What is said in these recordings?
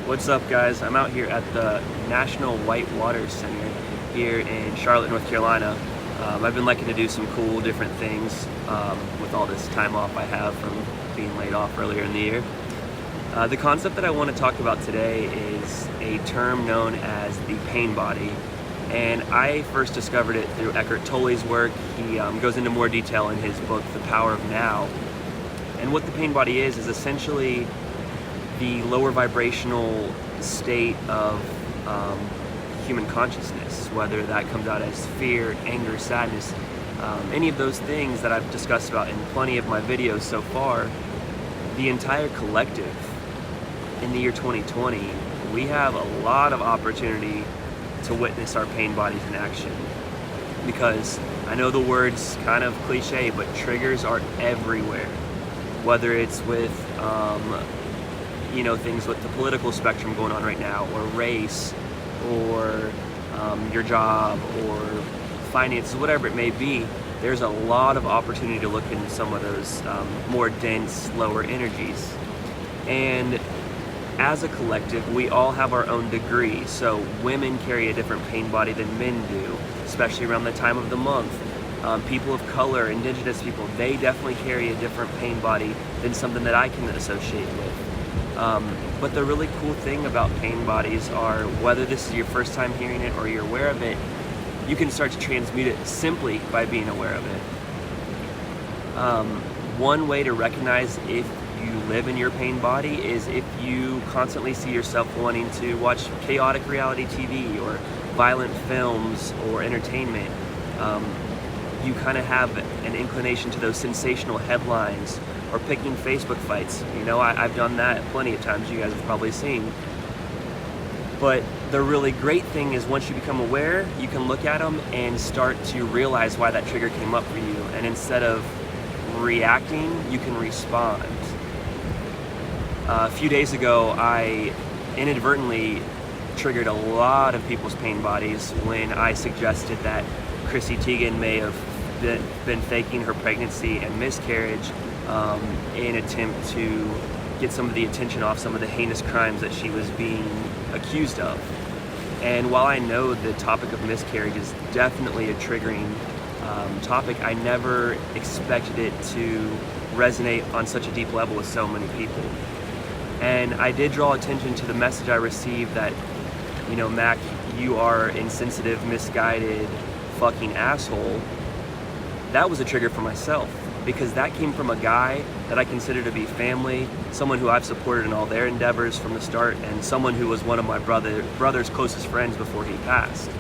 What's up, guys? I'm out here at the National Whitewater Center here in Charlotte, North Carolina. I've been liking to do some cool different things with all this time off I have from being laid off earlier in the year. The concept that I want to talk about today is a term known as the pain body. And I first discovered it through Eckhart Tolle's work. He goes into more detail in his book, The Power of Now. And what the pain body is essentially the lower vibrational state of human consciousness, whether that comes out as fear, anger, sadness, any of those things that I've discussed about in plenty of my videos so far. The entire collective in the year 2020, we have a lot of opportunity to witness our pain bodies in action, because I know the word's kind of cliche, but triggers are everywhere, whether it's with things with the political spectrum going on right now, or race, or your job, or finances, whatever it may be. There's a lot of opportunity to look into some of those more dense, lower energies. And as a collective, we all have our own degree. So women carry a different pain body than men do, especially around the time of the month. People of color, indigenous people, they definitely carry a different pain body than something that I can associate with. But the really cool thing about pain bodies are, whether this is your first time hearing it or you're aware of it, you can start to transmute it simply by being aware of it. One way to recognize if you live in your pain body is if you constantly see yourself wanting to watch chaotic reality TV or violent films or entertainment. You kind of have an inclination to those sensational headlines, or picking Facebook fights. I've done that plenty of times, you guys have probably seen. But the really great thing is, once you become aware, you can look at them and start to realize why that trigger came up for you. And instead of reacting, you can respond. A few days ago, I inadvertently triggered a lot of people's pain bodies when I suggested that Chrissy Teigen may have been faking her pregnancy and miscarriage in an attempt to get some of the attention off some of the heinous crimes that she was being accused of. And while I know the topic of miscarriage is definitely a triggering topic, I never expected it to resonate on such a deep level with so many people. And I did draw attention to the message I received that, Mack, you are insensitive, misguided, fucking asshole. That was a trigger for myself, because that came from a guy that I consider to be family, someone who I've supported in all their endeavors from the start, and someone who was one of my brother's closest friends before he passed.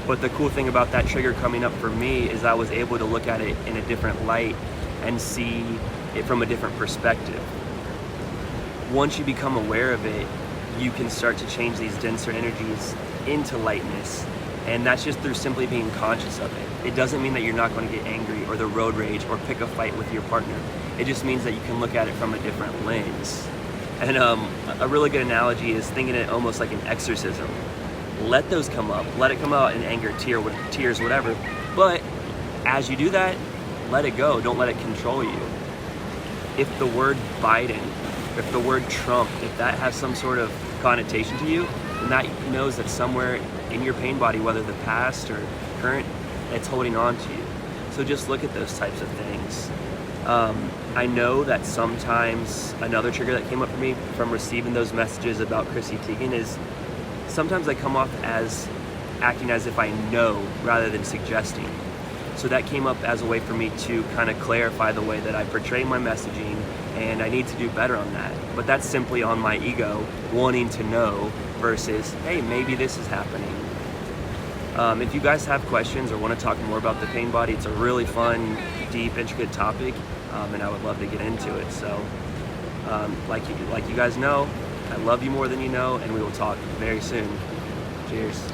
But the cool thing about that trigger coming up for me is I was able to look at it in a different light and see it from a different perspective. Once you become aware of it, you can start to change these denser energies into lightness. And that's just through simply being conscious of it. It doesn't mean that you're not going to get angry or the road rage or pick a fight with your partner. It just means that you can look at it from a different lens. And a really good analogy is thinking it almost like an exorcism. Let those come up. Let it come out in anger, tears, whatever. But as you do that, let it go. Don't let it control you. If the word Biden, if the word Trump, if that has some sort of connotation to you, then that knows that somewhere in your pain body, whether the past or current, it's holding on to you. So just look at those types of things. I know that sometimes another trigger that came up for me from receiving those messages about Chrissy Teigen is sometimes I come off as acting as if I know rather than suggesting. So that came up as a way for me to kind of clarify the way that I portray my messaging, and I need to do better on that. But that's simply on my ego wanting to know versus, hey, maybe this is happening. If you guys have questions or want to talk more about the pain body, it's a really fun, deep, intricate topic, and I would love to get into it. So, like you guys know, I love you more than you know, and we will talk very soon. Cheers.